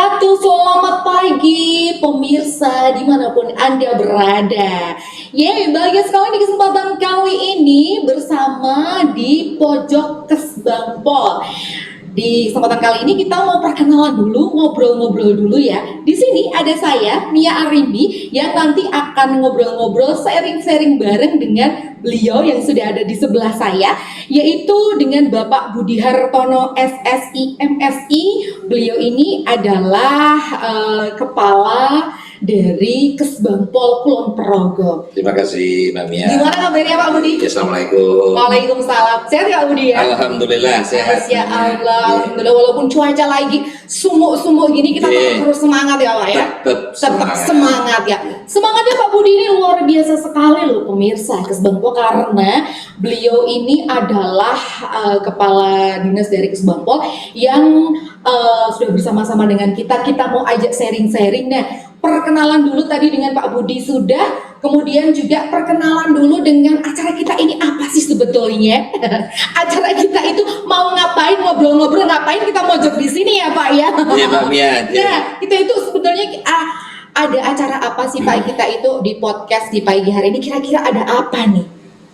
wabarakatuh. Selamat pagi pemirsa dimanapun Anda berada. Bahagia sekali di kesempatan kali ini bersama di Pojok Kesbangpol. Di kesempatan kali ini kita mau perkenalan dulu, ngobrol-ngobrol dulu ya. Di sini ada saya, Mia Arimbi, yang nanti akan ngobrol-ngobrol, sharing-sharing bareng dengan beliau yang sudah ada di sebelah saya, yaitu dengan Bapak Budi Hartono SSI MSI. Beliau ini adalah kepala dari Kesbangpol Kulon Progo. Terima kasih Mbak Mia. Gimana kabarnya Pak Budi? Assalamualaikum. Waalaikumsalam. Sehat ya Pak Budi ya? Alhamdulillah sehat. Ya Allah, alhamdulillah, walaupun cuaca lagi sumuk-sumuk gini kita tetap terus semangat ya Pak ya. Tetap semangat ya. Semangatnya Pak Budi ini luar biasa sekali loh pemirsa Kesbangpol, karena beliau ini adalah kepala dinas dari Kesbangpol yang sudah bersama-sama dengan kita. Kita mau ajak sharing-sharing. Nah, perkenalan dulu tadi dengan Pak Budi sudah, kemudian juga perkenalan dulu dengan acara kita ini apa sih sebetulnya. Acara kita itu mau ngapain, ngobrol-ngobrol ngapain, kita mojok di sini ya Pak ya. Iya Mbak Mia. Nah, kita itu sebetulnya ada acara apa sih Pak kita itu di podcast di pagi hari ini, kira-kira ada apa nih?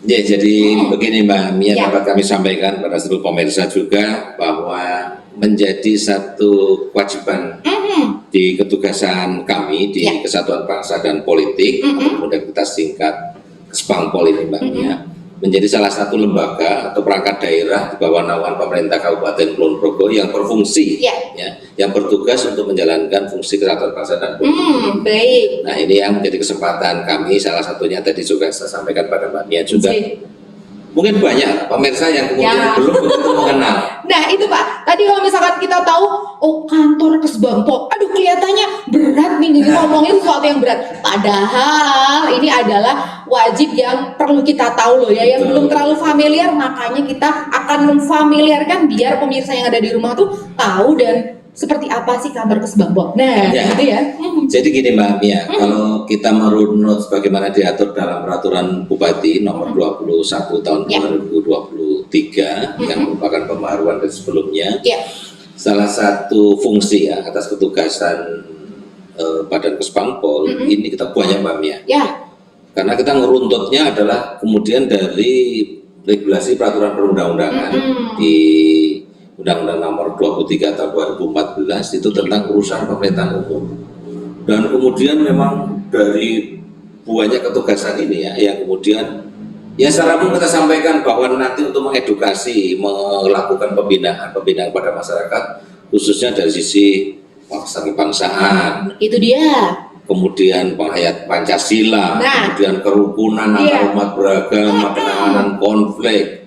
Ya, jadi begini Mbak Mia, Ya. dapat kami sampaikan pada seluruh pemirsa juga bahwa menjadi satu kewajiban di ketugasan kami di Kesatuan Bangsa dan Politik, atau kemudian kita singkat Kesbangpol ini Mbak Mia, menjadi salah satu lembaga atau perangkat daerah di bawah naungan pemerintah Kabupaten Kulon Progo yang berfungsi, yang bertugas untuk menjalankan fungsi Kesatuan Bangsa dan Politik. Baik. Nah, ini yang menjadi kesempatan kami, salah satunya tadi juga saya sampaikan pada Mbak Mia juga. Mungkin banyak pemirsa yang kemudian belum begitu mengenal. Nah itu Pak, tadi kalau misalkan kita tahu, oh kantor Kesbangpol, aduh kelihatannya berat nih, ngomongin sesuatu yang berat. Padahal ini adalah wajib yang perlu kita tahu loh ya, yang belum terlalu familiar, makanya kita akan memfamiliarkan biar pemirsa yang ada di rumah tuh tahu dan seperti apa sih kantor Kesbangpol. Nah gitu ya. Jadi gini Mbak Mia, kalau kita merunut bagaimana diatur dalam peraturan Bupati nomor 21 tahun 2023 yang merupakan pembaharuan dari sebelumnya, salah satu fungsi ya atas ketugasan Badan Kesbangpol ini kita banyak Mbak Mia. Karena kita ngeruntutnya adalah kemudian dari regulasi peraturan perundang-undangan di Undang-Undang nomor 23 tahun 2014 itu tentang urusan pemerintahan umum. Dan kemudian memang dari banyak ketugasan ini ya, yang kemudian ya secara umum kita sampaikan bahwa nanti untuk mengedukasi, melakukan pembinaan pada masyarakat, khususnya dari sisi kebangsaan. Itu dia. Kemudian penghayat Pancasila, kemudian kerukunan antar umat beragama, penanganan konflik.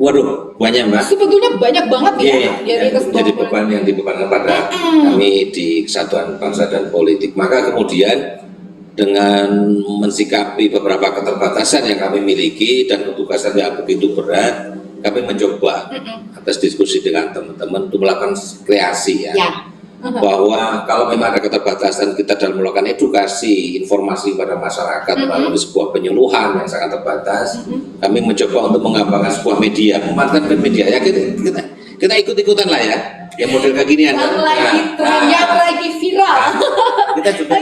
Waduh, banyak Mbak. Sebetulnya banyak banget ya. Jadi beban yang dibebankan pada kami di Kesatuan Bangsa dan Politik. Maka kemudian dengan mensikapi beberapa keterbatasan yang kami miliki dan ketugasan yang begitu berat, kami mencoba atas diskusi dengan teman-teman untuk melakukan kreasi ya. Bahwa kalau memang ada keterbatasan kita dalam melakukan edukasi, informasi pada masyarakat melalui sebuah penyuluhan yang sangat terbatas, kami mencoba untuk mengembangkan sebuah media, memanfaatkan media ya, kita ikut-ikutan lah ya, yang model kayak gini yang lagi viral. Kita juga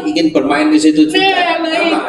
ingin bermain di situ juga.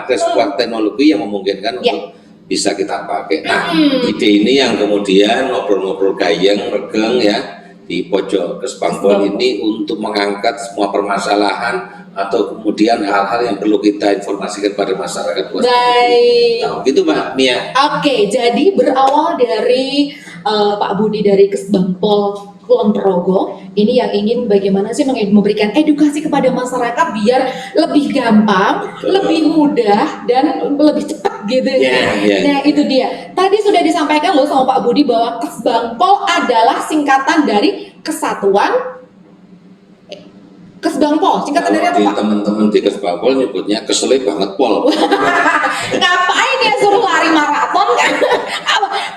Ada sebuah teknologi yang memungkinkan untuk bisa kita pakai. Nah, ide ini yang kemudian ngobrol-ngobrol gayeng, regeng ya, di Pojok Kesbangpol ini untuk mengangkat semua permasalahan atau kemudian hal-hal yang perlu kita informasikan pada masyarakat. Baik. Nah, gitu Mbak Mia. Oke, jadi berawal dari Pak Budi dari Kesbangpol Kulon Progo ini yang ingin bagaimana sih memberikan edukasi kepada masyarakat biar lebih gampang, lebih mudah dan lebih cepat gitu. Nah itu dia. Tadi sudah disampaikan loh sama Pak Budi bahwa Kesbangpol adalah singkatan dari Kesatuan Kesbangpol. Singkatan dari apa Pak? Teman-teman di Kesbangpol nyebutnya keselip banget pol. Ngapain ya suruh lari maraton kan?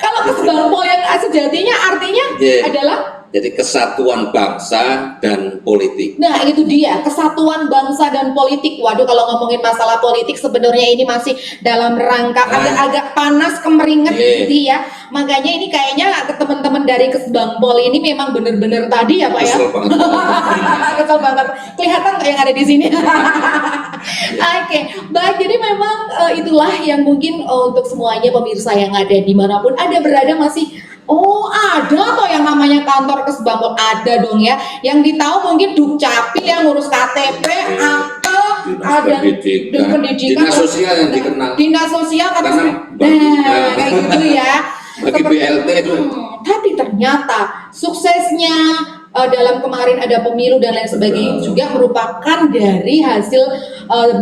Kalau Kesbangpol yang sejatinya artinya adalah Jadi kesatuan bangsa dan politik. Nah itu dia, kesatuan bangsa dan politik. Waduh, kalau ngomongin masalah politik sebenarnya ini masih dalam rangka agak-agak panas kemeringet gitu ya. Makanya ini kayaknya ke teman-teman dari Kesbangpol ini memang bener-bener tadi ya Pak ya. Kesel banget. Kesel banget. Kelihatan nggak yang ada di sini? Oke, baik. Jadi memang itulah yang mungkin untuk semuanya pemirsa yang ada dimanapun ada berada masih. Oh ada toh yang namanya kantor Kesbangpol, ada dong ya. Yang ditahu mungkin Dukcapil yang ngurus KTP atau ada pendidikan, dinas sosial yang dikenal. Dinas sosial karena kayak gitu ya. Bagi BLT itu. Tapi ternyata suksesnya dalam kemarin ada pemilu dan lain sebagainya juga merupakan dari hasil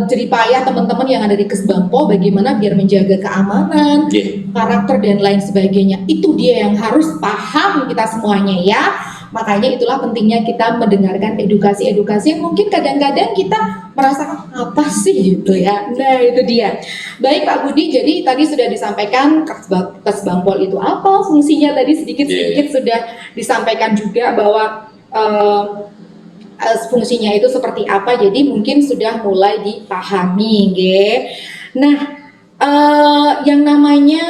jeripayah teman-teman yang ada di Kesbangpol bagaimana biar menjaga keamanan, karakter dan lain sebagainya. Itu dia yang harus paham kita semuanya ya. Makanya itulah pentingnya kita mendengarkan edukasi-edukasi yang mungkin kadang-kadang kita merasa apa sih gitu ya. Nah itu dia. Baik Pak Budi, jadi tadi sudah disampaikan Kesbangpol itu apa fungsinya, tadi sedikit-sedikit sudah disampaikan juga bahwa fungsinya itu seperti apa, jadi mungkin sudah mulai dipahami Nah yang namanya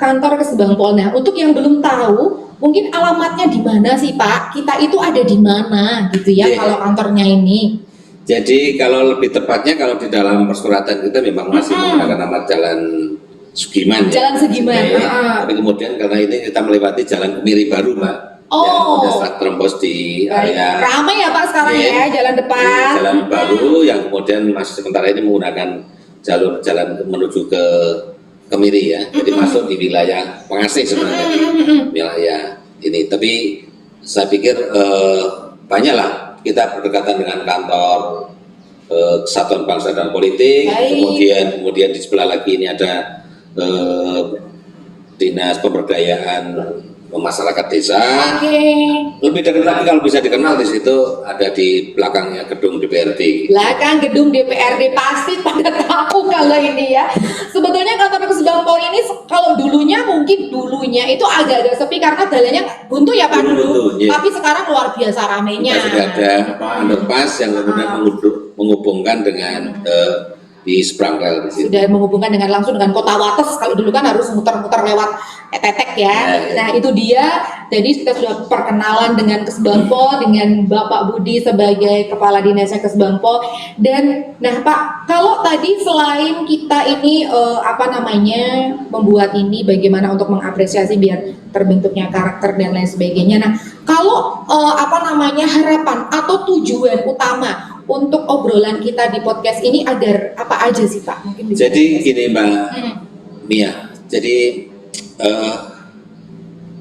kantor Kesbangpol, nah untuk yang belum tahu mungkin alamatnya di mana sih Pak? Kita itu ada di mana gitu ya kalau kantornya ini? Jadi kalau lebih tepatnya kalau di dalam persuratan kita memang masih menggunakan nama Jalan Sugiman. Jalan Sugiman. Tapi kemudian karena ini kita melewati Jalan Kemiri Baru, Mbak. Yang sudah terembus di area. Ramai ya Pak sekarang ya jalan depan. Jalan baru yang kemudian masih sementara ini menggunakan jalur jalan menuju ke Kemiri ya. Jadi masuk di wilayah Pengasih sebenarnya wilayah ini. Tapi saya pikir banyaklah kita berdekatan dengan kantor Kesatuan Bangsa dan Politik. Kemudian di sebelah lagi ini ada Dinas Pemberdayaan Masyarakat Desa. Lebih dekat lagi kalau bisa dikenal di situ ada di belakangnya gedung DPRD. Belakang gedung DPRD pasti pada tahu kalau ini ya. Sebetulnya kantor Kesbangpol ini kalau dulunya itu agak-agak sepi karena jalannya buntu ya Pak dulu. Tapi sekarang luar biasa ramainya. Sudah ada underpass yang kemudian menghubungkan dengan di Sprangkel di situ. Sudah menghubungkan langsung dengan Kota Wates. Kalau dulu kan harus muter-muter lewat Tetek ya. Nah itu dia. Jadi kita sudah perkenalan dengan Kesbangpol, dengan Bapak Budi sebagai Kepala Dinasnya Kesbangpol. Dan nah Pak, kalau tadi selain kita ini membuat ini bagaimana untuk mengapresiasi biar terbentuknya karakter dan lain sebagainya. Nah kalau harapan atau tujuan utama untuk obrolan kita di podcast ini agar apa aja sih Pak? Mungkin bisa jadi gini Mbak Mia, jadi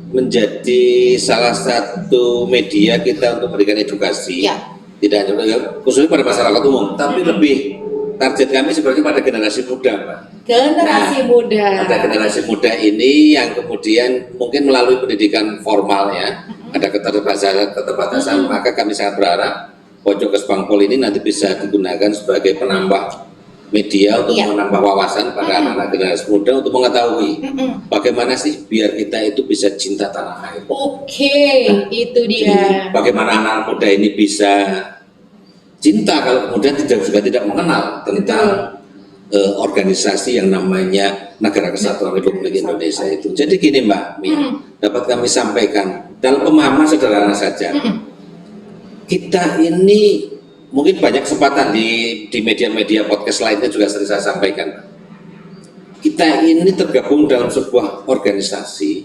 menjadi salah satu media kita untuk memberikan edukasi, tidak hanya khususnya pada masyarakat umum, tapi lebih target kami sebenarnya pada generasi muda Mbak. Generasi muda. Ada generasi muda ini yang kemudian mungkin melalui pendidikan formal ya, ada keterbatasan, maka kami sangat berharap Pojok Kesbangpol ini nanti bisa digunakan sebagai penambah media untuk menambah wawasan pada anak-anak generasi muda untuk mengetahui bagaimana sih biar kita itu bisa cinta tanah air. Itu dia. Jadi, bagaimana anak muda ini bisa cinta kalau kemudian juga tidak mengenal tentang organisasi yang namanya Negara Kesatuan Republik Indonesia itu. Jadi gini Mbak Mia, dapat kami sampaikan dalam pemahaman sederhana saja. Kita ini mungkin banyak kesempatan di media-media podcast lainnya juga sering saya sampaikan. Kita ini tergabung dalam sebuah organisasi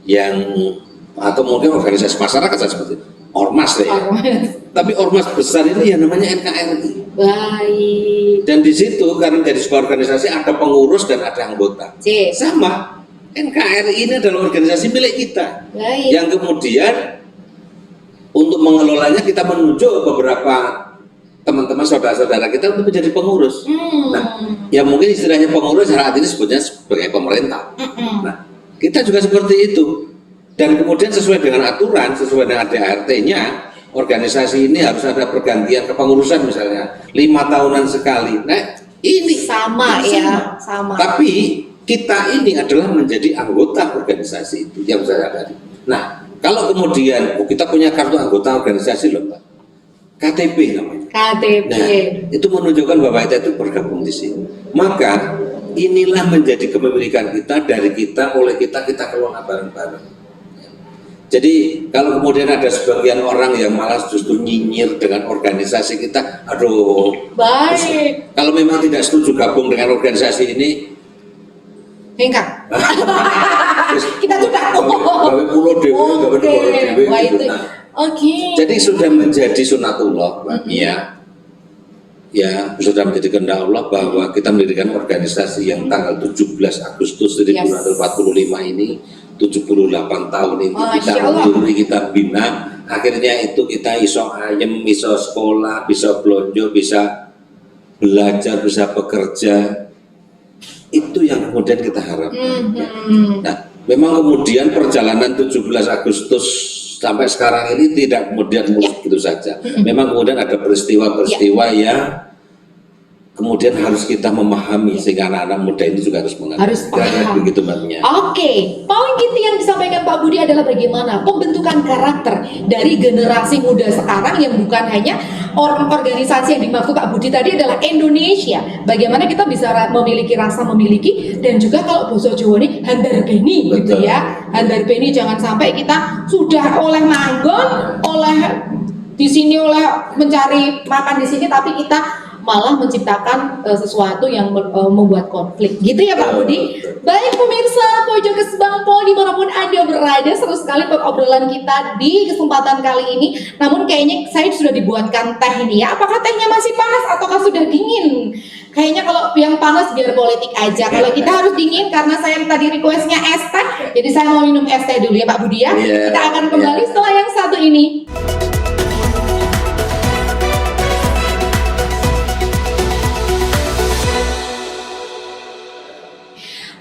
yang atau mungkin organisasi masyarakat seperti itu. Ormas ya. Tapi ormas besar ini yang namanya NKRI. Baik. Dan di situ karena dari sebuah organisasi ada pengurus dan ada anggota. Sama. NKRI ini adalah organisasi milik kita. Baik. Yang kemudian untuk mengelolanya kita menunjuk beberapa teman-teman saudara-saudara kita untuk menjadi pengurus. Nah, yang mungkin istilahnya pengurus saat ini sebutnya sebagai pemerintah. Nah, kita juga seperti itu. Dan kemudian sesuai dengan aturan, sesuai dengan ADART-nya, organisasi ini harus ada pergantian kepengurusan misalnya 5 tahunan sekali. Nah, ini sama. Tapi kita ini adalah menjadi anggota organisasi itu yang saya tadi. Nah, Kalau kemudian kita punya kartu anggota organisasi loh Pak, KTP namanya. KTP. Nah, itu menunjukkan bahwa kita itu bergabung di sini. Maka inilah menjadi kepemilikan kita, dari kita, oleh kita kelola bareng-bareng. Jadi kalau kemudian ada sebagian orang yang malah justru nyinyir dengan organisasi kita, aduh. Baik. Kalau memang tidak setuju gabung dengan organisasi ini, hengkang. Kita sudah gawe pulau dewe, gawe dewe gitu. Oke. Jadi sudah menjadi sunatullah, Mbak Mia. Ya, sudah menjadi kehendak Allah bahwa kita mendirikan organisasi yang tanggal 17 Agustus 1945 ini, 78 tahun ini kita unduri, kita bina. Akhirnya itu kita iso ayem, iso sekolah, bisa belanja, bisa belajar, bisa bekerja. Itu yang kemudian kita harapkan. Nah, memang kemudian perjalanan 17 Agustus sampai sekarang ini tidak kemudian mulus gitu saja. Memang kemudian ada peristiwa-peristiwa yang kemudian harus kita memahami, sehingga anak-anak muda ini juga harus mengerti. Harus paham. Begitu Mbak Mia. Oke, poin inti yang disampaikan Pak Budi adalah bagaimana pembentukan karakter dari generasi muda sekarang, yang bukan hanya organisasi yang dimaksud Pak Budi tadi adalah Indonesia. Bagaimana kita bisa memiliki rasa memiliki, dan juga kalau bahasa Jawa ini handarbeni gitu ya. Handarbeni, jangan sampai kita sudah oleh manggon, oleh di sini, oleh mencari makan di sini, tapi kita malah menciptakan sesuatu yang membuat konflik, gitu ya Pak Budi. Baik pemirsa Pojok Kesbangpol dimanapun Anda berada, seru sekali obrolan kita di kesempatan kali ini. Namun kayaknya saya sudah dibuatkan teh ini ya. Apakah tehnya masih panas ataukah sudah dingin? Kayaknya kalau yang panas biar politik aja. Kalau kita harus dingin, karena saya tadi requestnya es teh, jadi saya mau minum es teh dulu ya Pak Budi ya. Kita akan kembali setelah yang satu ini.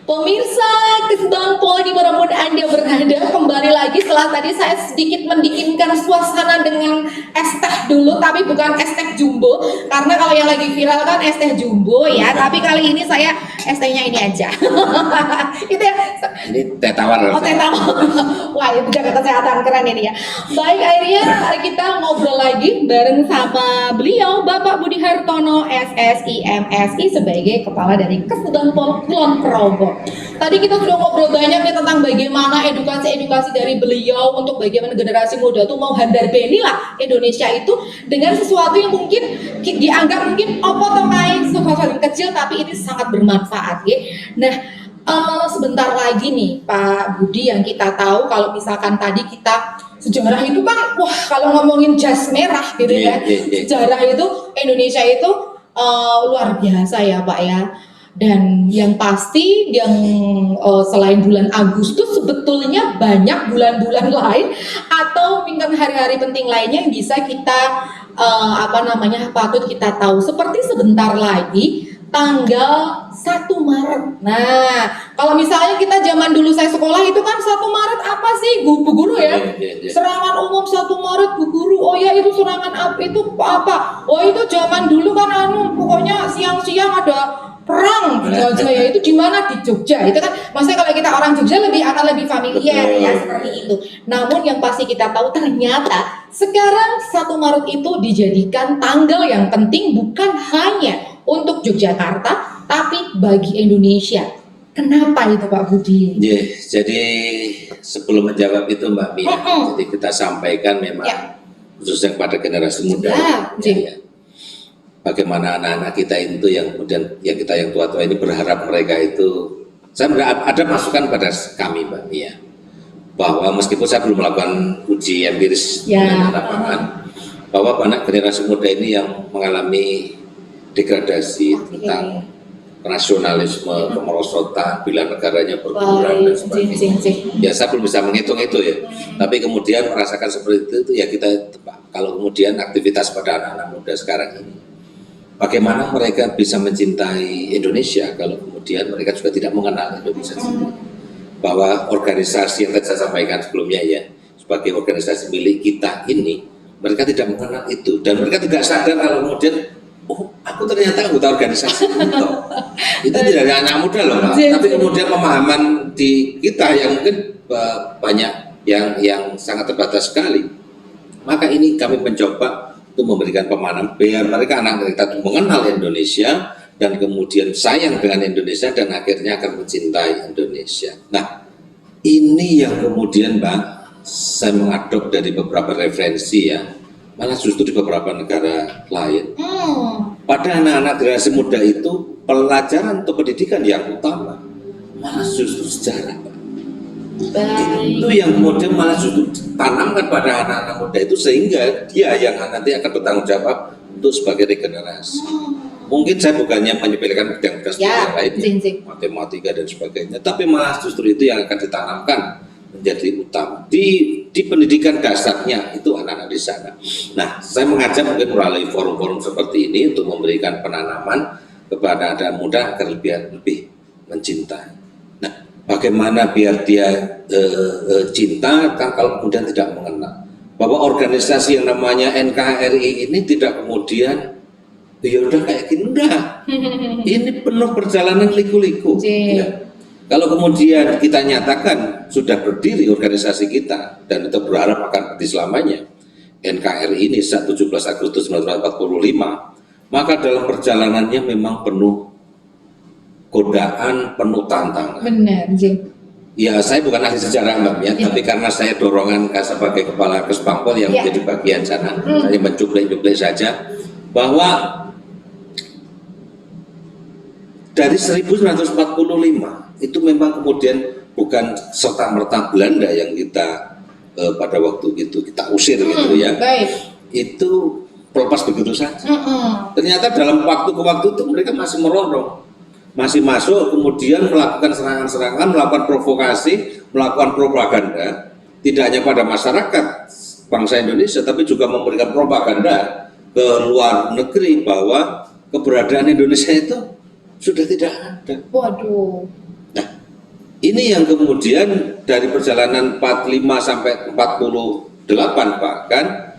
Pemirsa Kesbangpol dimanapun Anda berada, kembali lagi setelah tadi saya sedikit mendinginkan suasana dengan es teh dulu, tapi bukan es teh jumbo, karena kalau yang lagi viral kan es teh jumbo ya, tapi kali ini saya es tehnya ini aja. Itu ya. Ini teh tawar. Oh, teh tawar. Wah, itu jaga kesehatan, keren ini ya. Baik, akhirnya kita ngobrol lagi bareng sama beliau, Bapak Budi Hartono, SSI MSI, sebagai kepala dari Kesbangpol Kulon Progo. Tadi kita sudah ngobrol banyak nih tentang bagaimana edukasi dari beliau untuk bagaimana generasi muda tuh mau handarbeni lah Indonesia itu dengan sesuatu yang mungkin dianggap mungkin sesuatu yang kecil, tapi ini sangat bermanfaat ya. Nah, sebentar lagi nih Pak Budi, yang kita tahu kalau misalkan tadi kita sejarah itu kan, wah kalau ngomongin jas merah gitu ya, sejarah itu Indonesia itu luar biasa ya Pak ya. Dan yang pasti yang selain bulan Agustus, sebetulnya banyak bulan-bulan lain atau mungkin hari-hari penting lainnya yang bisa kita patut kita tahu. Seperti sebentar lagi tanggal 1 Maret. Nah, kalau misalnya kita zaman dulu saya sekolah itu kan 1 Maret apa sih Bu Guru ya? Serangan umum 1 Maret Bu Guru. Oh ya, itu serangan itu apa? Oh itu zaman dulu kan pokoknya siang-siang ada perang di Jogja, itu di mana? Di Jogja. Itu kan maksudnya kalau kita orang Jogja akan lebih familiar ya seperti itu. Namun yang pasti kita tahu ternyata sekarang 1 Maret itu dijadikan tanggal yang penting bukan hanya untuk Yogyakarta tapi bagi Indonesia. Kenapa itu Pak Budi? Jadi sebelum menjawab itu Mbak Mia, jadi kita sampaikan memang khususnya kepada generasi muda. Bagaimana anak-anak kita itu yang kemudian yang tua-tua ini berharap mereka itu, saya ada masukan pada kami Mbak Mia, bahwa meskipun saya belum melakukan uji empiris dengan lapangan, bahwa banyak generasi muda ini yang mengalami degradasi tentang nasionalisme, kemerosotan, bila negaranya berkurang dan sebagainya. Ya saya belum bisa menghitung itu ya, tapi kemudian merasakan seperti itu ya kita, kalau kemudian aktivitas pada anak-anak muda sekarang ini, bagaimana mereka bisa mencintai Indonesia kalau kemudian mereka juga tidak mengenal Indonesia sendiri. Bahwa organisasi yang tadi saya sampaikan sebelumnya ya, sebagai organisasi milik kita ini, mereka tidak mengenal itu. Dan mereka tidak sadar kalau kemudian, oh aku ternyata anggota organisasi itu. Itu tidak hanya anak muda loh Pak. Tapi kemudian pemahaman di kita yang mungkin banyak yang sangat terbatas sekali. Maka ini kami mencoba untuk memberikan pemahaman biar mereka anak kita itu mengenal Indonesia dan kemudian sayang dengan Indonesia dan akhirnya akan mencintai Indonesia. Nah, ini yang kemudian Mbak, saya mengadop dari beberapa referensi ya, malah justru di beberapa negara lain. Pada anak-anak generasi muda itu pelajaran atau pendidikan yang utama malah justru sejarah, Pak. Itu yang kemudian malah justru tanamkan pada anak-anak muda itu sehingga dia yang nanti akan bertanggung jawab untuk sebagai regenerasi. Mungkin saya bukannya menyepelekan bidang-bidang yang lainnya, matematika dan sebagainya, tapi malah justru itu yang akan ditanamkan menjadi utama di pendidikan dasarnya itu anak-anak di sana. Nah, saya mengajak mungkin melalui forum-forum seperti ini untuk memberikan penanaman kepada anak muda agar lebih mencintai. Nah, bagaimana biar dia cinta kan kalau kemudian tidak mengenal bahwa organisasi yang namanya NKRI ini tidak kemudian ya udah kayak gini, enggak. Ini penuh perjalanan liku-liku. Ya. Kalau kemudian kita nyatakan sudah berdiri organisasi kita dan kita berharap akan berdiri selamanya, NKRI ini saat 17 Agustus 1945, maka dalam perjalanannya memang penuh godaan, penuh tantangan. Benar, Ya, saya bukan ahli sejarah Mbak ya, tapi karena saya dorongan sebagai kepala Kesbangpol yang menjadi bagian sana, saya mencuplek-cuplek saja bahwa dari 1945 itu memang kemudian bukan serta-merta Belanda yang kita pada waktu itu kita usir gitu ya. Itu pelepas begitu saja. Ternyata dalam waktu ke waktu itu mereka masih merondong, masih masuk, kemudian melakukan serangan-serangan, melakukan provokasi, melakukan propaganda, tidak hanya pada masyarakat bangsa Indonesia, tapi juga memberikan propaganda ke luar negeri bahwa keberadaan Indonesia itu sudah tidak ada. Waduh. Nah, ini yang kemudian dari perjalanan 45 sampai 48 bahkan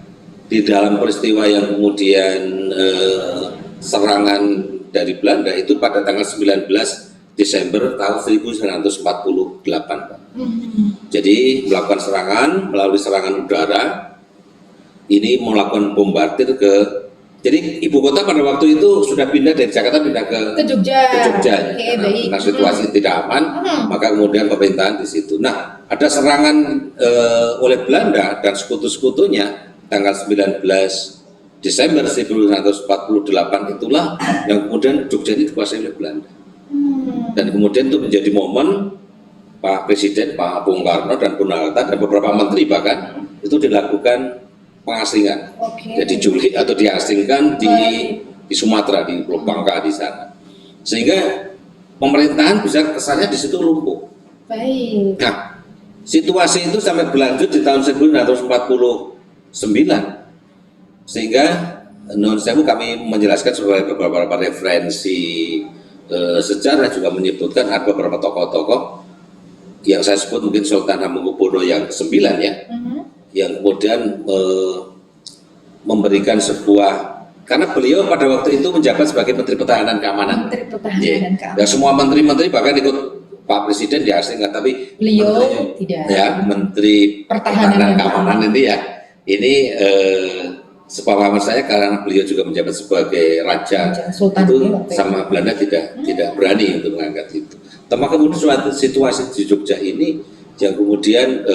di dalam peristiwa yang kemudian serangan dari Belanda itu pada tanggal 19 Desember tahun 1948 Pak. Jadi melakukan serangan melalui serangan udara, ini melakukan bombardir ke, jadi ibu kota pada waktu itu sudah pindah dari Jakarta pindah ke Jogja. Karena situasi tidak aman, maka kemudian pemerintahan di situ. Nah, ada serangan oleh Belanda dan sekutu-sekutunya tanggal 19 Desember 1948 itulah yang kemudian Jogja ini dikuasai oleh Belanda. Dan kemudian itu menjadi momen Pak Presiden, Pak Bung Karno dan Bung Hatta dan beberapa menteri bahkan itu dilakukan pengasingan. Jadi diculik atau diasingkan di Sumatera, di Pulau Bangka di sana. Sehingga pemerintahan bisa kesannya di situ lumpuh. Nah, situasi itu sampai berlanjut di tahun 1949. Sehingga menurut saya kami menjelaskan sebagai beberapa referensi sejarah juga menyebutkan ada beberapa tokoh-tokoh yang saya sebut mungkin Sultan Hamengkubuwono yang ke-9 ya, yang kemudian memberikan sebuah, karena beliau pada waktu itu menjabat sebagai Menteri Pertahanan Keamanan. Dan semua menteri-menteri bahkan ikut Pak Presiden diasingkan, tapi beliau tidak. Ya, Menteri Pertahanan Keamanan ini ya, ini sepemahaman saya karena beliau juga menjabat sebagai raja itu sama Belanda tidak berani untuk mengangkat itu. Tapi kemudian suatu situasi di Jogja ini yang kemudian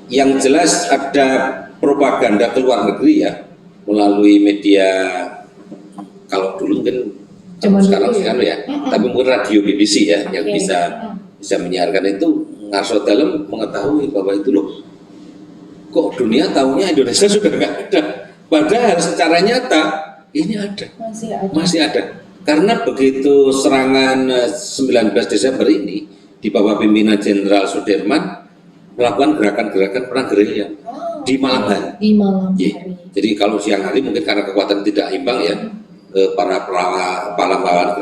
yang jelas ada propaganda ke luar negeri ya melalui media, kalau dulu mungkin sekarang ya, tapi mungkin radio BBC ya yang bisa menyiarkan itu. Ngarso Dalem mengetahui bahwa itu loh, kok dunia tahunya Indonesia sudah nggak ada, padahal secara nyata ini ada, masih ada. Karena begitu serangan 19 Desember ini di bawah pimpinan Jenderal Sudirman melakukan gerakan-gerakan perang gerilya di malam hari. Jadi kalau siang hari mungkin karena kekuatan tidak imbang ya, para pahlawan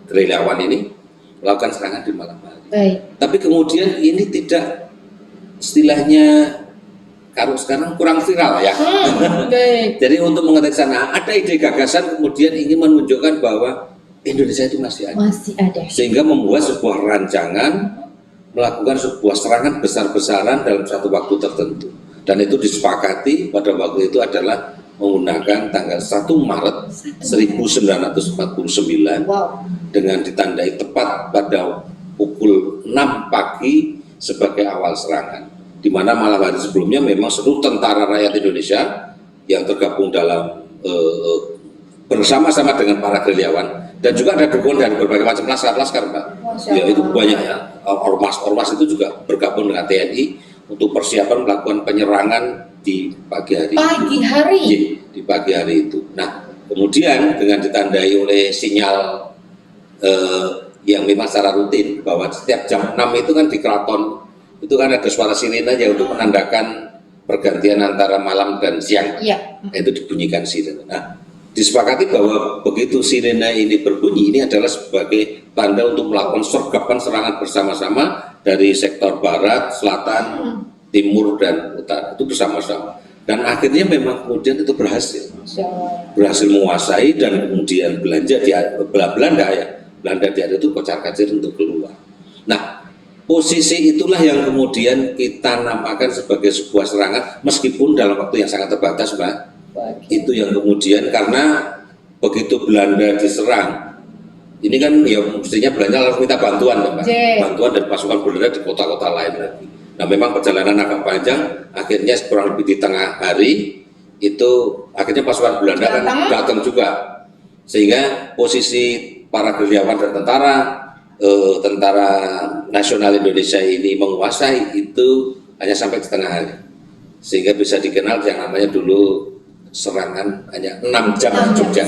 gerilyawan ini melakukan serangan di malam hari. Tapi kemudian ini tidak, istilahnya kalau sekarang kurang viral ya. Jadi untuk mengetahui sana ada ide gagasan kemudian ingin menunjukkan bahwa Indonesia itu masih ada. Sehingga membuat sebuah rancangan melakukan sebuah serangan besar-besaran dalam satu waktu tertentu. Dan itu disepakati pada waktu itu adalah menggunakan tanggal 1 Maret 1949 dengan ditandai tepat pada pukul 6 pagi sebagai awal serangan. Di mana malam hari sebelumnya memang seluruh tentara rakyat Indonesia yang tergabung dalam bersama-sama dengan para gerilyawan dan juga ada dukungan dari berbagai macam laskar-laskar, Mbak. Ya itu banyak ya, ormas-ormas itu juga bergabung dengan TNI untuk persiapan melakukan penyerangan di pagi hari. Di pagi hari itu. Nah, kemudian dengan ditandai oleh sinyal yang memang secara rutin bahwa setiap jam 6 itu kan di keraton itu kan ada suara sirene yang untuk menandakan pergantian antara malam dan siang. Nah, itu dibunyikan sirene. Nah, disepakati bahwa begitu sirene ini berbunyi, ini adalah sebagai tanda untuk melakukan sergapan serangan bersama-sama dari sektor barat, selatan, timur, dan utara, itu bersama-sama. Dan akhirnya memang kemudian itu berhasil menguasai dan kemudian Belanda di itu kocar-kacir untuk keluar. Nah, posisi itulah yang kemudian kita namakan sebagai sebuah serangan meskipun dalam waktu yang sangat terbatas, Mbak. Itu yang kemudian karena begitu Belanda diserang, ini kan ya mestinya Belanda harus minta bantuan, Mbak. Bantuan dari pasukan Belanda di kota-kota lain lagi. Nah, memang perjalanan agak panjang, akhirnya kurang lebih di tengah hari itu akhirnya pasukan Belanda kan datang juga, sehingga posisi para gerilyawan dan tentara nasional Indonesia ini menguasai itu hanya sampai setengah hari, sehingga bisa dikenal yang namanya dulu serangan hanya 6 jam di Jogja.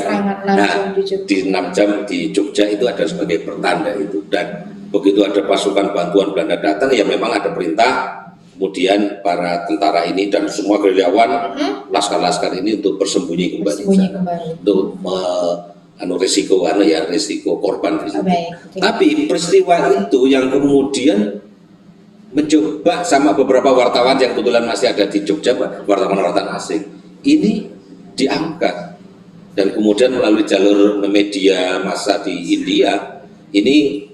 Nah, di 6 jam di Jogja itu ada sebagai pertanda itu, dan begitu ada pasukan bantuan Belanda datang, ya memang ada perintah kemudian para tentara ini dan semua gerilyawan laskar-laskar ini untuk bersembunyi kembali. Untuk risiko korban di situ. Tapi peristiwa itu yang kemudian mencoba sama beberapa wartawan yang kebetulan masih ada di Jogja, wartawan-wartawan asing, ini diangkat dan kemudian melalui jalur media massa di India ini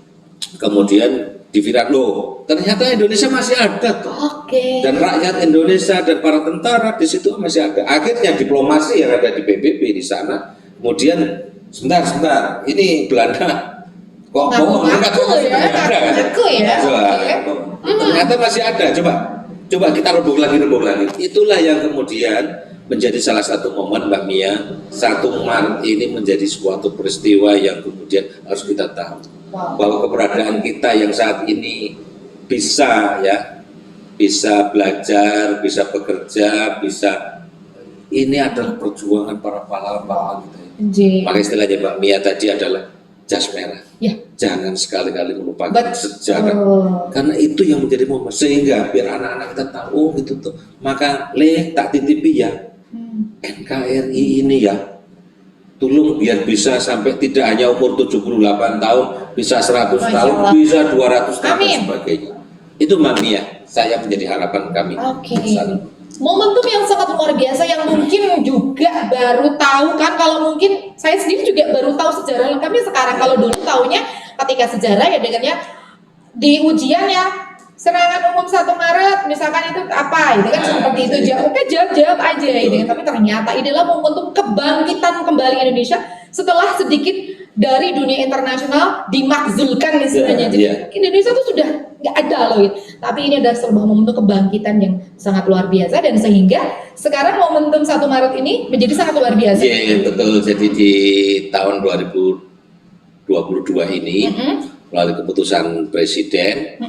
kemudian diviral, loh ternyata Indonesia masih ada tuh. Dan rakyat Indonesia dan para tentara di situ masih ada. Akhirnya diplomasi yang ada di PBB di sana kemudian sebentar, ini Belanda kok mau ternyata masih ada, coba kita rebuk lagi. Itulah yang kemudian menjadi salah satu momen, Mbak Mia. 1 Maret ini menjadi suatu peristiwa yang kemudian harus kita tahu bahwa keberadaan kita yang saat ini bisa belajar, bisa bekerja, ini adalah perjuangan para pahlawan kita. Maka istilahnya Mbak Mia tadi adalah jas merah. Jangan sekali-kali melupakan sejarah, karena itu yang menjadi momen sehingga biar anak-anak kita tahu gitu tuh. Maka tak titipi ya NKRI ini ya, tolong biar bisa sampai tidak hanya umur 78 tahun, bisa 100 tahun, bisa 200 tahun dan sebagainya. Itu Mbak Mia, saya menjadi harapan kami. Momentum yang sangat luar biasa yang mungkin juga baru tahu kan, kalau mungkin saya sendiri juga baru tahu sejarah lengkapnya sekarang. Kalau dulu taunya ketika sejarah ya dengarnya di ujian ya serangan umum 1 Maret misalkan itu apa, itu kan seperti itu jawab aja gitu. Tapi ternyata inilah momentum kebangkitan kembali Indonesia setelah sedikit dari dunia internasional dimakzulkan istilahnya. Jadi Indonesia itu sudah nggak ada loh, tapi ini adalah sebuah momentum kebangkitan yang sangat luar biasa, dan sehingga sekarang momentum 1 Maret ini menjadi sangat luar biasa. Iya betul, jadi di tahun 2022 ini melalui keputusan Presiden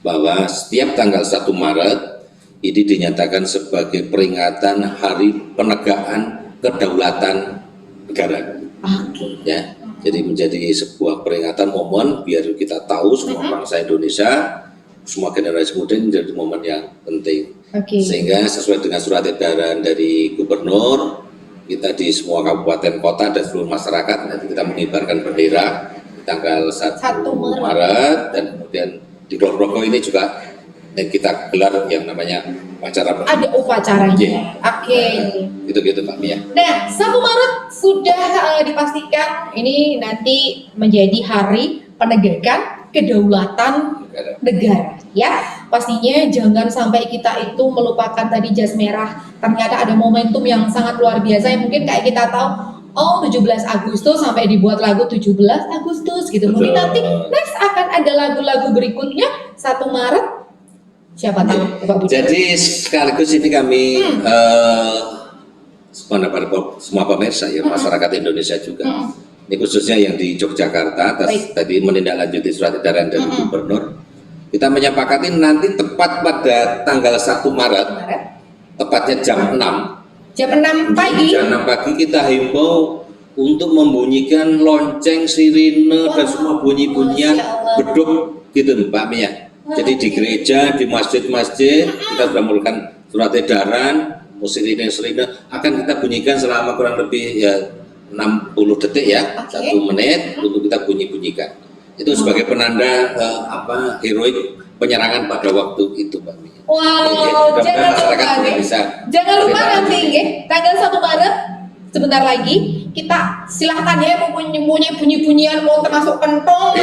bahwa setiap tanggal 1 Maret ini dinyatakan sebagai peringatan Hari Penegakan Kedaulatan Negara. Ya. Jadi menjadi sebuah peringatan momen biar kita tahu semua bangsa Indonesia, semua generasi muda menjadi momen yang penting. Sehingga sesuai dengan surat edaran dari gubernur, kita di semua kabupaten kota dan seluruh masyarakat nanti kita mengibarkan bendera di tanggal 1 Maret, dan kemudian di Grogol ini juga kita gelar yang namanya upacara. Ada upacaranya. Gitu Mbak Mia. Nah, 1 Maret sudah dipastikan ini nanti menjadi hari penegakan kedaulatan negara ya. Pastinya jangan sampai kita itu melupakan tadi jas merah. Ternyata ada momentum yang sangat luar biasa yang mungkin kayak kita tahu, oh 17 Agustus sampai dibuat lagu 17 Agustus gitu. Mungkin nanti next akan ada lagu-lagu berikutnya 1 Maret. Siapa tahu Pak Budi. Jadi sekaligus ini kami semua pemirsa ya, masyarakat Indonesia juga. Ini khususnya yang di Yogyakarta atas tadi menindaklanjuti surat edaran dari Gubernur. Kita menyepakati nanti tepat pada tanggal 1 Maret, tepatnya jam 6. Jam 6 pagi. Jam 6 pagi kita himbau untuk membunyikan lonceng, sirine dan semua bunyi-bunyian beduk gitu Mbak Mia. Jadi di gereja, di masjid-masjid kita sudah melakukan surat edaran, sirine akan kita bunyikan selama kurang lebih ya 60 detik ya, 1 menit untuk kita bunyikan. Itu sebagai penanda heroik penyerangan pada waktu itu, Mbak Mia. Wow, jangan lupa nanti ya, tanggal 1 Maret sebentar lagi kita silahkan ya mempunyai bunyi-bunyian mau termasuk kentong,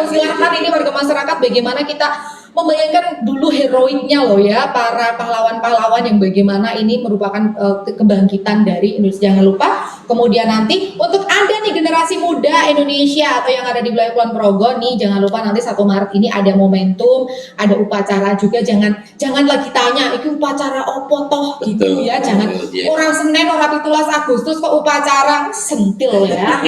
silahkan ini warga masyarakat bagaimana kita membayangkan dulu heroiknya loh ya para pahlawan-pahlawan yang bagaimana ini merupakan kebangkitan dari Indonesia. Jangan lupa kemudian nanti untuk Anda nih generasi muda Indonesia atau yang ada di wilayah Kulon Progo nih, jangan lupa nanti 1 Maret ini ada momentum, ada upacara juga. Jangan lagi tanya itu upacara opo toh gitu ya. Jangan orang Senin orang 17 Agustus kok upacara sentil ya.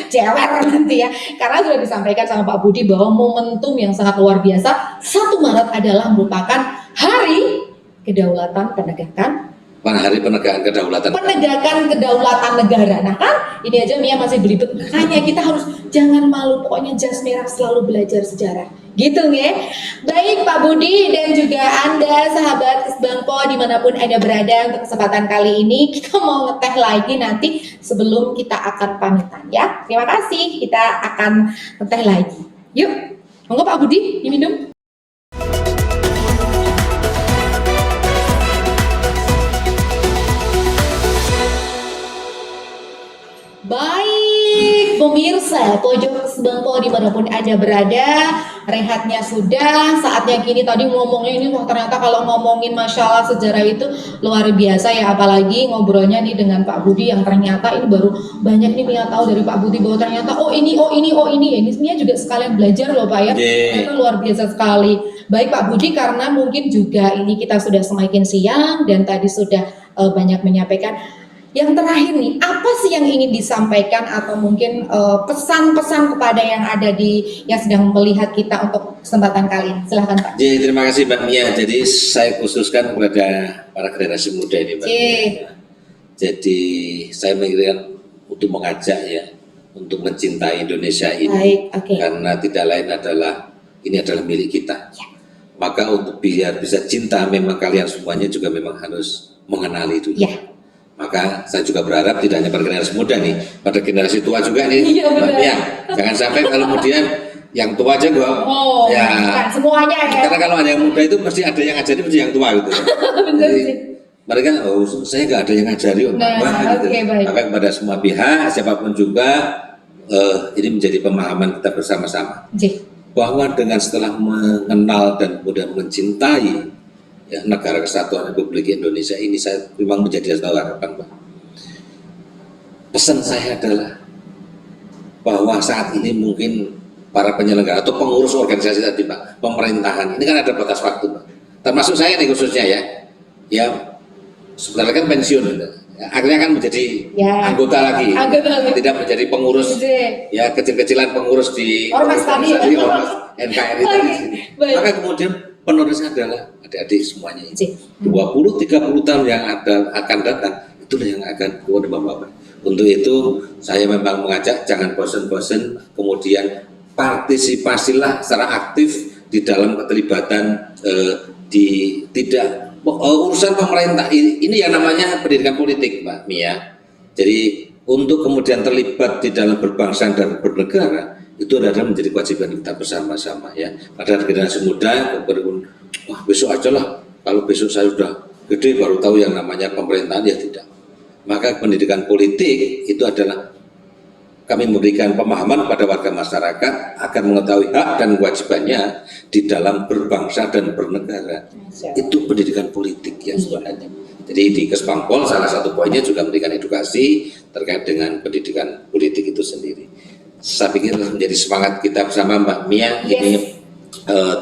Jewer nanti ya. Karena sudah disampaikan sama Pak Budi bahwa momentum yang sangat luar biasa 1 Maret adalah merupakan hari kedaulatan hari penegakan kedaulatan negara. Nah kan ini aja Mia masih belibet, makanya kita harus jangan malu, pokoknya jas merah selalu belajar sejarah gitu nge. Baik Pak Budi dan juga Anda sahabat Kesbangpo dimanapun Anda berada, untuk kesempatan kali ini kita mau ngeteh lagi nanti sebelum kita akan pamitan ya. Terima kasih, kita akan ngeteh lagi. Yuk, monggo Pak Budi diminum. Baik pemirsa Pojok Kesbangpo dimanapun Anda berada, rehatnya sudah, saatnya gini tadi ngomongnya ini wah ternyata kalau ngomongin masalah sejarah itu luar biasa ya, apalagi ngobrolnya nih dengan Pak Budi yang ternyata ini baru banyak nih Mia tahu dari Pak Budi bahwa ternyata oh ini ya, ini Mia juga sekalian belajar loh Pak ya, ternyata luar biasa sekali. Baik Pak Budi, karena mungkin juga ini kita sudah semakin siang dan tadi sudah banyak menyampaikan. Yang terakhir nih, apa sih yang ingin disampaikan atau mungkin pesan-pesan kepada yang ada yang sedang melihat kita untuk kesempatan kali ini? Silahkan Pak. Terima kasih Mbak Mia. Jadi saya khususkan kepada para generasi muda ini Mbak Mia. Jadi saya menginginkan untuk mengajak ya, untuk mencintai Indonesia ini. Karena tidak lain adalah ini adalah milik kita. Maka untuk biar bisa cinta memang kalian semuanya juga memang harus mengenali dulu. Maka saya juga berharap tidak hanya pada generasi muda nih, pada generasi tua juga nih, Mbak Mia. Jangan sampai kalau kemudian yang tua aja kok, bukan semuanya ya. Karena kalau ada yang muda itu pasti ada yang ngajari, pasti yang tua gitu. Jadi, mereka, saya nggak ada yang ngajari, gitu. Maka kepada semua pihak, siapapun juga, ini menjadi pemahaman kita bersama-sama. Bahwa dengan setelah mengenal dan kemudian mencintai ya, Negara Kesatuan Republik Indonesia ini, saya memang menjadi satu harapan Pak. Pesan saya adalah bahwa saat ini mungkin para penyelenggara atau pengurus organisasi tadi Pak, pemerintahan ini kan ada batas waktu Pak. Termasuk saya nih khususnya ya sebenarnya kan pensiun gitu. Akhirnya kan menjadi anggota lagi, tidak menjadi pengurus ya, kecil-kecilan pengurus di Ormas tadi NKRI tadi. Maka kemudian penerusnya adalah adik-adik semuanya ini. 20-30 tahun yang akan datang, itulah yang akan kuat Bapak. Untuk itu saya memang mengajak jangan bosan-bosan, kemudian partisipasilah secara aktif di dalam keterlibatan urusan pemerintah ini yang namanya pendidikan politik Mbak Mia. Jadi untuk kemudian terlibat di dalam berbangsa dan bernegara itu adalah menjadi kewajiban kita bersama-sama ya. Pada generasi muda, wah besok aja lah, kalau besok saya sudah gede baru tahu yang namanya pemerintahan, ya tidak. Maka pendidikan politik itu adalah kami memberikan pemahaman kepada warga masyarakat akan mengetahui hak dan kewajibannya di dalam berbangsa dan bernegara. Itu pendidikan politik yang sebenarnya. Jadi di Kesbangpol salah satu poinnya juga memberikan edukasi terkait dengan pendidikan politik itu sendiri. Saya pikir menjadi semangat kita bersama Mbak Mia. Ini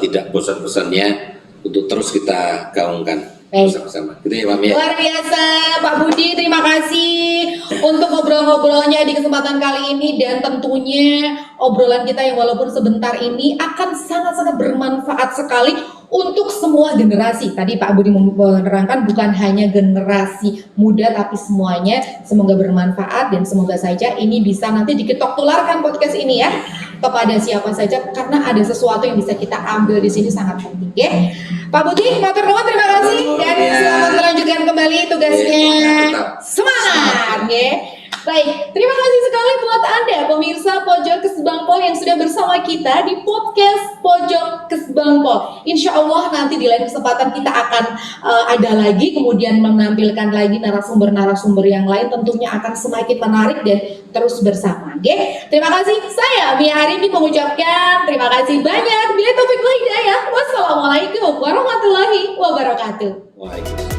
tidak bosan-bosannya untuk terus kita gaungkan bersama-sama. Gitu ya Mbak Mia. Luar biasa Pak Budi, terima kasih untuk ngobrol-ngobrolnya di kesempatan kali ini, dan tentunya obrolan kita yang walaupun sebentar ini akan sangat-sangat bermanfaat sekali untuk semua generasi. Tadi Pak Budi menerangkan bukan hanya generasi muda tapi semuanya. Semoga bermanfaat dan semoga saja ini bisa nanti diketok tularkan podcast ini ya kepada siapa saja, karena ada sesuatu yang bisa kita ambil di sini sangat penting ya. Pak Budi, matur nuwun, terima kasih dan selamat melanjutkan kembali tugasnya. Semangat ya. Baik, terima kasih sekali buat Anda pemirsa Pojok Kesbangpol yang sudah bersama kita di podcast Pojok Kesbangpol. Insya Allah nanti di lain kesempatan kita akan ada lagi, kemudian menampilkan lagi narasumber-narasumber yang lain, tentunya akan semakin menarik dan terus bersama. Okay? Terima kasih, saya Mia Harini mengucapkan terima kasih banyak. Bila taufik wal hidayah, wassalamualaikum warahmatullahi wabarakatuh. Waalaikumsalam.